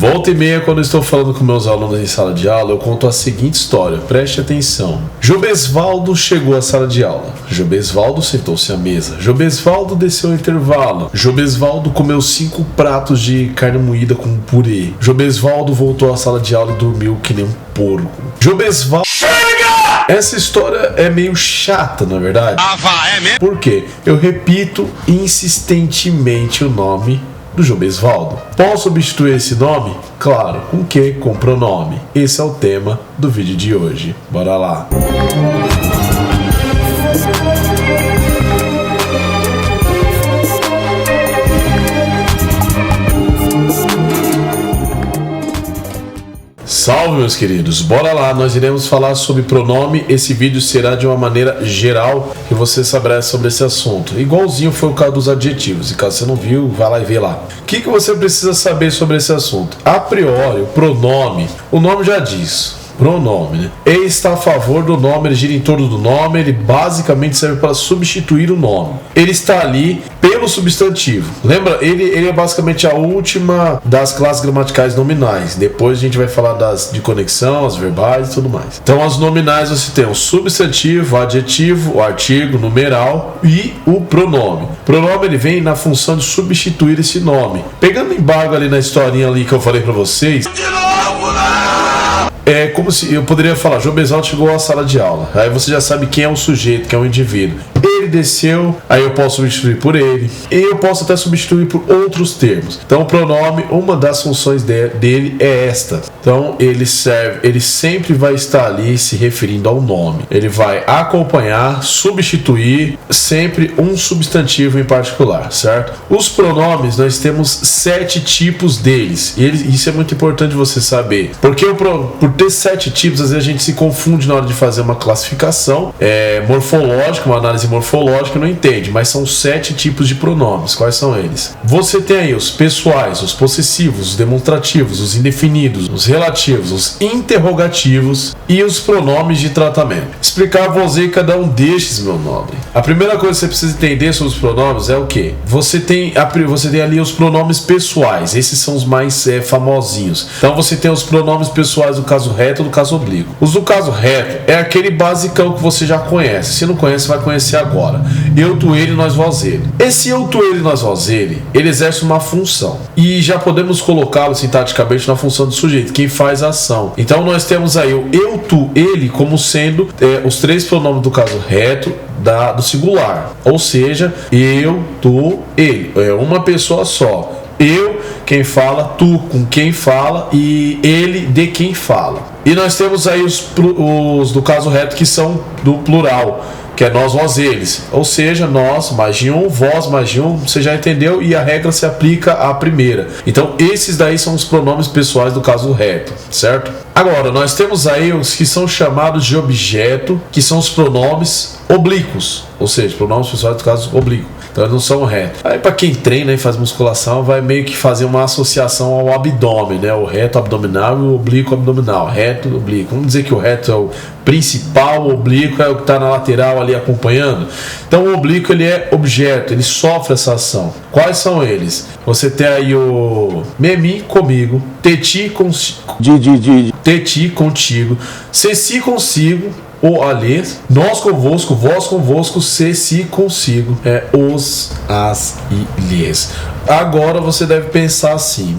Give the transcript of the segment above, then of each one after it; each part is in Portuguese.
Volta e meia, quando eu estou falando com meus alunos em sala de aula, eu conto a seguinte história, preste atenção. Jobesvaldo chegou à sala de aula. Jobesvaldo sentou-se à mesa. Jobesvaldo desceu ao intervalo. Jobesvaldo comeu 5 pratos de carne moída com purê. Jobesvaldo voltou à sala de aula e dormiu que nem um porco. Jobesvaldo... Chega! Essa história é meio chata, na verdade. É mesmo? Por quê? Eu repito insistentemente o nome do Jobesvaldo. Posso substituir esse nome? Claro, com o quê? Com pronome. Esse é o tema do vídeo de hoje. Bora lá! Salve, meus queridos, bora lá, nós iremos falar sobre pronome. Esse vídeo será de uma maneira geral que você saberá sobre esse assunto, igualzinho foi o caso dos adjetivos, e caso você não viu, vai lá e vê lá. O que você precisa saber sobre esse assunto? A priori, o pronome, o nome já diz, pronome, né? Ele está a favor do nome, ele gira em torno do nome, ele basicamente serve para substituir o nome. Ele está ali pelo substantivo. Lembra? Ele é basicamente a última das classes gramaticais nominais. Depois a gente vai falar de conexão, as verbais e tudo mais. Então, as nominais você tem o substantivo, o adjetivo, o artigo, numeral e o pronome. O pronome ele vem na função de substituir esse nome. Pegando embargo ali na historinha ali que eu falei para vocês. É como se eu poderia falar, Jobesvaldo chegou à sala de aula. Aí você já sabe quem é o sujeito, quem é o indivíduo. Ele desceu, aí eu posso substituir por ele. E eu posso até substituir por outros termos. Então o pronome, uma das funções dele é esta. Então ele sempre vai estar ali se referindo ao nome. Ele vai acompanhar, substituir sempre um substantivo em particular, certo? Os pronomes, nós temos 7 tipos deles. E isso é muito importante você saber. Porque por ter 7 tipos, às vezes a gente se confunde na hora de fazer uma classificação morfológica, uma análise morfológica, não entende, mas são 7 tipos de pronomes. Quais são eles? Você tem aí os pessoais, os possessivos, os demonstrativos, os indefinidos, os relativos, os interrogativos e os pronomes de tratamento. Explicar a você cada um destes, meu nobre. A primeira coisa que você precisa entender sobre os pronomes é o que? Você tem ali os pronomes pessoais, esses são os mais famosinhos. Então você tem os pronomes pessoais do caso reto e do caso oblíquo. Os do caso reto é aquele basicão que você já conhece. Se não conhece, vai conhecer agora. Eu, tu, ele, nós, vós, ele. Esse eu, tu, ele, nós, vós, ele exerce uma função. E já podemos colocá-lo sintaticamente na função do sujeito, quem faz a ação. Então nós temos aí o eu, tu, ele como sendo os 3 pronomes do caso reto do singular. Ou seja, eu, tu, ele. É uma pessoa só. Eu, quem fala, tu, com quem fala e ele, de quem fala. E nós temos aí os do caso reto que são do plural, que é nós, vós, eles. Ou seja, nós mais de um, vós mais de um, você já entendeu, e a regra se aplica à primeira. Então esses daí são os pronomes pessoais do caso reto, certo? Agora, nós temos aí os que são chamados de objeto, que são os pronomes oblíquos, ou seja, pronomes pessoais do caso oblíquo. Então eles não são retos. Aí para quem treina e faz musculação, vai meio que fazer uma associação ao abdômen, né? O reto abdominal e o oblíquo abdominal. Reto e oblíquo. Vamos dizer que o reto é o principal, o oblíquo é o que está na lateral ali acompanhando. Então o oblíquo ele é objeto, ele sofre essa ação. Quais são eles? Você tem aí o memi comigo, teti contigo, ceci consigo, o alês, nós convosco, vós convosco, se consigo, os, as e lhes. Agora você deve pensar assim,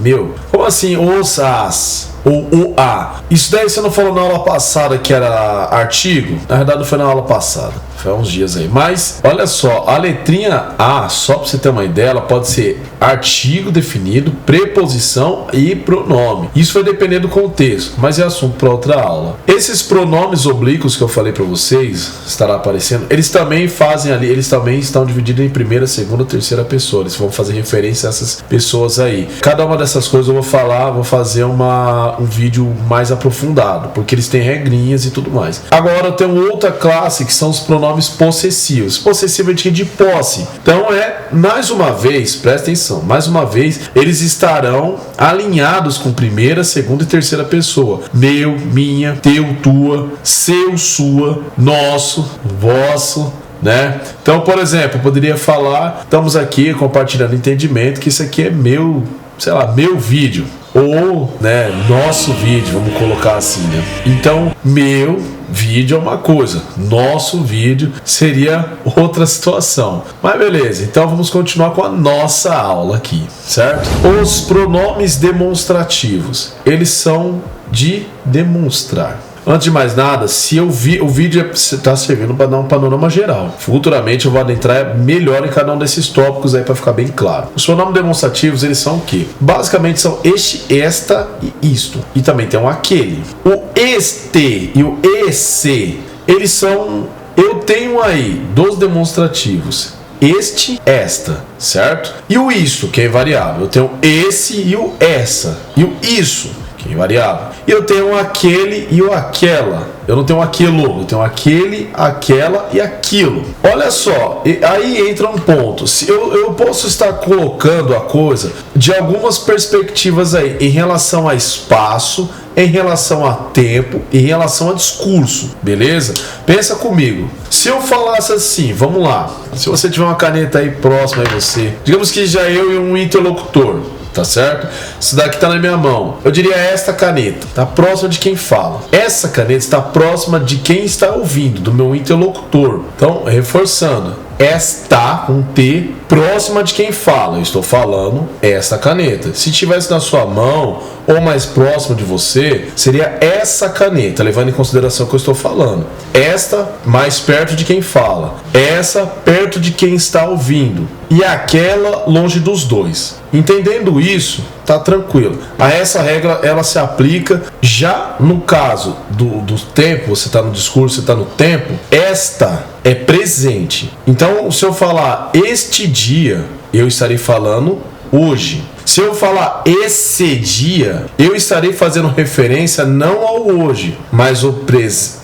como assim os, as? Ou o a? Isso daí você não falou na aula passada que era artigo? Na verdade não foi na aula passada, foi há uns dias aí. Mas, olha só, a letrinha A, só para você ter uma ideia, ela pode ser artigo definido, preposição e pronome. Isso vai depender do contexto, mas é assunto para outra aula. Esses pronomes oblíquos que eu falei para vocês, estará aparecendo, eles também fazem ali, eles também estão divididos em primeira, segunda, terceira pessoa. Eles vão fazer referência a essas pessoas aí. Cada uma dessas coisas eu vou fazer um vídeo mais aprofundado, porque eles têm regrinhas e tudo mais. Agora tem outra classe que são os pronomes possessivos. Possessivo é de posse. Então mais uma vez, presta atenção, mais uma vez, eles estarão alinhados com primeira, segunda e terceira pessoa. Meu, minha, teu, tua, seu, sua, nosso, vosso, né? Então, por exemplo, eu poderia falar, estamos aqui compartilhando entendimento, que isso aqui é meu, sei lá, meu vídeo. ou, né, nosso vídeo, vamos colocar assim, né? Então, meu vídeo é uma coisa, nosso vídeo seria outra situação. Mas beleza, então vamos continuar com a nossa aula aqui, certo? Os pronomes demonstrativos, eles são de demonstrar. Antes de mais nada, se eu vi o vídeo está servindo para dar um panorama geral. Futuramente eu vou adentrar melhor em cada um desses tópicos aí para ficar bem claro. Os pronomes demonstrativos, eles são o quê? Basicamente são este, esta e isto. E também tem um aquele. O este e o esse, eles são... Eu tenho aí dos demonstrativos este, esta, certo? E o isso, que é invariável. Eu tenho esse e o essa. E o isso, invariável. E eu tenho aquele e o aquela. Eu não tenho aquilo, eu tenho aquele, aquela e aquilo. Olha só, aí entra um ponto. Se eu posso estar colocando a coisa de algumas perspectivas aí, em relação a espaço, em relação a tempo, em relação a discurso, beleza? Pensa comigo. Se eu falasse assim, vamos lá. Se você tiver uma caneta aí próxima a você, digamos que já eu e um interlocutor, tá certo? Isso daqui tá na minha mão. Eu diria esta caneta, tá próxima de quem fala. Essa caneta está próxima de quem está ouvindo, do meu interlocutor. Então, reforçando, esta, com T, próxima de quem fala. Eu estou falando esta caneta. Se estivesse na sua mão ou mais próximo de você, seria essa caneta, levando em consideração o que eu estou falando. Esta, mais perto de quem fala. Essa, perto de quem está ouvindo. E aquela, longe dos dois. Entendendo isso, tá tranquilo. A essa regra, ela se aplica já no caso do tempo, você está no discurso, você está no tempo, esta é presente. Então, se eu falar este dia, eu estarei falando hoje. Se eu falar esse dia, eu estarei fazendo referência não ao hoje, mas ao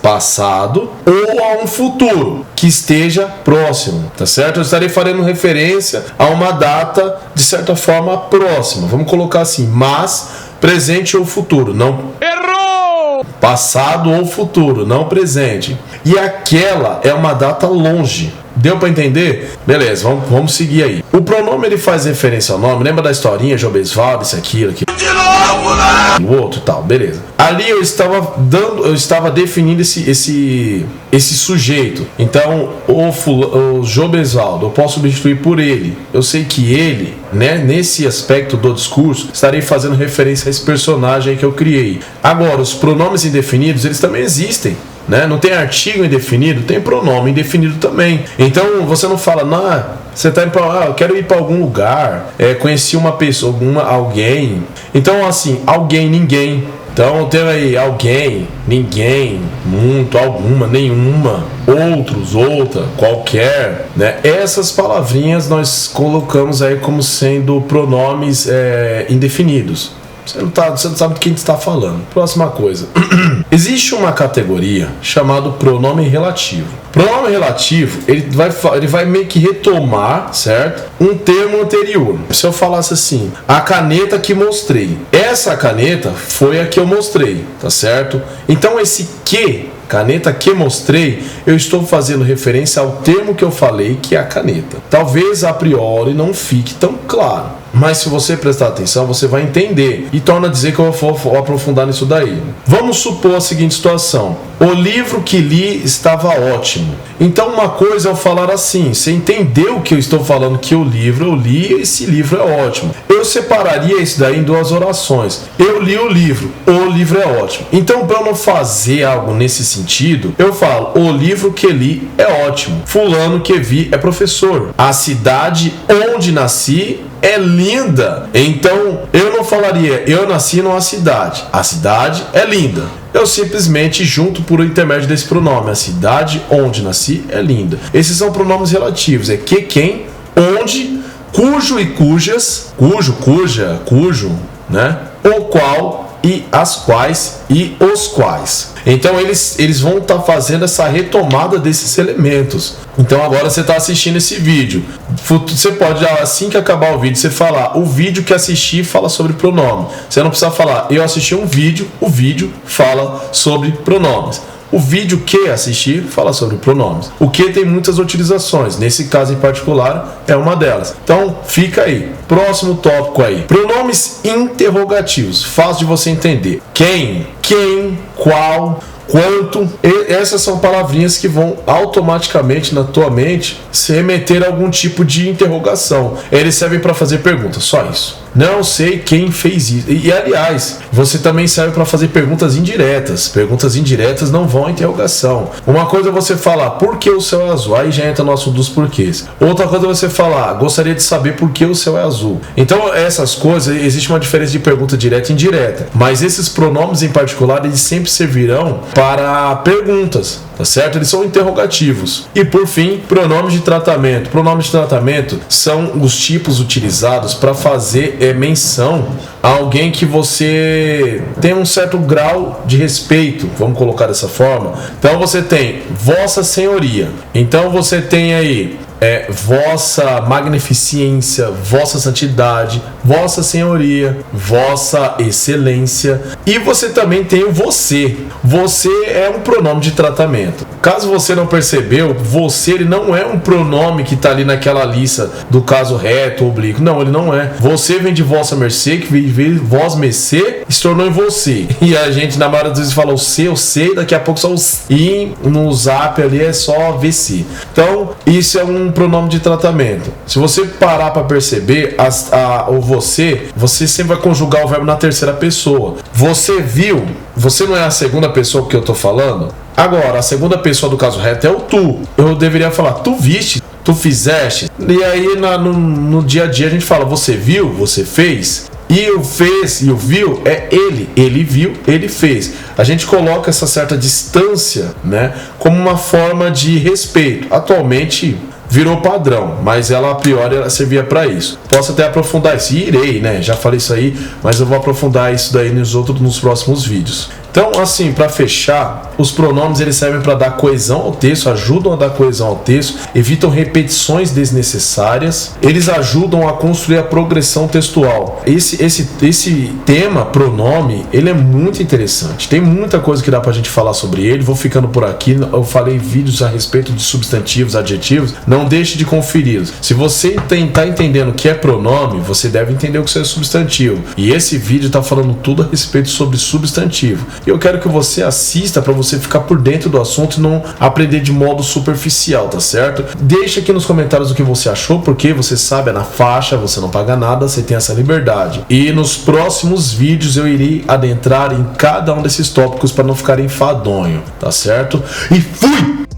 passado ou a um futuro que esteja próximo, tá certo? Eu estarei fazendo referência a uma data de certa forma próxima. Vamos colocar assim, mas presente ou futuro, não errou! Passado ou futuro, não presente. E aquela é uma data longe. Deu para entender? Beleza, vamos seguir aí. O pronome, ele faz referência ao nome. Lembra da historinha, Jobesvaldo, isso, aquilo. De novo, né? O outro e tal, beleza. Ali eu estava definindo esse sujeito. Então, o Jobesvaldo, eu posso substituir por ele. Eu sei que ele, né, nesse aspecto do discurso, estarei fazendo referência a esse personagem que eu criei. Agora, os pronomes indefinidos, eles também existem. Né? Não tem artigo indefinido, tem pronome indefinido também. Então você não fala, não, você tá indo pra, eu quero ir para algum lugar, conheci uma pessoa, alguém. Então assim, alguém, ninguém. Então tem aí alguém, ninguém, muito, alguma, nenhuma, outros, outra, qualquer, né? Essas palavrinhas nós colocamos aí como sendo pronomes indefinidos. Você não sabe de quem está falando. Próxima coisa. Existe uma categoria chamada pronome relativo. Pronome relativo, ele vai meio que retomar, certo? Um termo anterior. Se eu falasse assim, a caneta que mostrei. Essa caneta foi a que eu mostrei, tá certo? Então esse que, caneta que mostrei, eu estou fazendo referência ao termo que eu falei, que é a caneta. Talvez a priori não fique tão claro. Mas se você prestar atenção, você vai entender. E torna a dizer que eu vou aprofundar nisso daí. Vamos supor a seguinte situação. O livro que li estava ótimo. Então uma coisa é eu falar assim. Você entendeu o que eu estou falando, que o livro eu li, esse livro é ótimo. Eu separaria isso daí em duas orações. Eu li o livro é ótimo. Então para eu não fazer algo nesse sentido, eu falo, o livro que li é ótimo. Fulano que vi é professor. A cidade onde nasci é linda. Então eu não falaria eu nasci numa cidade. A cidade é linda. Eu simplesmente junto por intermédio desse pronome. A cidade onde nasci é linda. Esses são pronomes relativos. É que, quem, onde, cujo e cujas. Cujo, cuja, cujo, né? O qual e as quais e os quais. Então eles vão estar fazendo essa retomada desses elementos. Então agora você está assistindo esse vídeo. Você pode, assim que acabar o vídeo, você falar o vídeo que assisti fala sobre pronome. Você não precisa falar eu assisti um vídeo, o vídeo fala sobre pronomes. O vídeo que assistir fala sobre pronomes. O que tem muitas utilizações, nesse caso em particular é uma delas. Então fica aí. Próximo tópico aí. Pronomes interrogativos. Fácil de você entender. Quem, qual, quanto. Essas são palavrinhas que vão automaticamente na tua mente se remeter a algum tipo de interrogação. Eles servem para fazer perguntas, só isso. Não sei quem fez isso. E aliás, você também serve para fazer perguntas indiretas. Perguntas indiretas não vão à interrogação. Uma coisa é você falar, por que o céu é azul? Aí já entra no assunto dos porquês. Outra coisa é você falar, gostaria de saber por que o céu é azul. Então, essas coisas, existe uma diferença de pergunta direta e indireta. Mas esses pronomes em particular, eles sempre servirão para perguntas, tá certo? Eles são interrogativos. E por fim, pronomes de tratamento. Pronomes de tratamento são os tipos utilizados para fazer menção a alguém que você tem um certo grau de respeito, vamos colocar dessa forma. Então você tem Vossa Senhoria. Então você tem aí Vossa Magnificência, Vossa Santidade, Vossa Senhoria, Vossa Excelência. E você também tem o você. Você é um pronome de tratamento. Caso você não percebeu, você ele não é um pronome que está ali naquela lista do caso reto, oblíquo. Não, ele não é. Você vem de Vossa Mercê, que vem de Vós Mercê, se tornou em você. E a gente na maioria das vezes fala o C, eu sei, daqui a pouco só o C. E no zap ali é só VC. Então, isso é um pronome de tratamento. Se você parar para perceber, o você sempre vai conjugar o verbo na terceira pessoa. Você viu, você não é a segunda pessoa que eu tô falando? Agora, a segunda pessoa do caso reto é o tu. Eu deveria falar, tu viste, tu fizeste. E aí no dia a dia a gente fala, você viu, você fez. E o fez e o viu é ele. Ele viu, ele fez. A gente coloca essa certa distância, né, como uma forma de respeito. Atualmente virou padrão, mas ela a priori ela servia para isso. Posso até aprofundar isso, e irei, né? Já falei isso aí, mas eu vou aprofundar isso daí nos próximos vídeos. Então, assim, para fechar, os pronomes eles servem para dar coesão ao texto, ajudam a dar coesão ao texto, evitam repetições desnecessárias, eles ajudam a construir a progressão textual. Esse tema, pronome, ele é muito interessante. Tem muita coisa que dá pra gente falar sobre ele. Vou ficando por aqui. Eu falei vídeos a respeito de substantivos, adjetivos. Não deixe de conferi-los. Se você tá entendendo o que é pronome, você deve entender o que é substantivo. E esse vídeo tá falando tudo a respeito sobre substantivo. Eu quero que você assista para você ficar por dentro do assunto e não aprender de modo superficial, tá certo? Deixa aqui nos comentários o que você achou, porque você sabe, é na faixa, você não paga nada, você tem essa liberdade. E nos próximos vídeos eu irei adentrar em cada um desses tópicos para não ficar enfadonho, tá certo? E fui!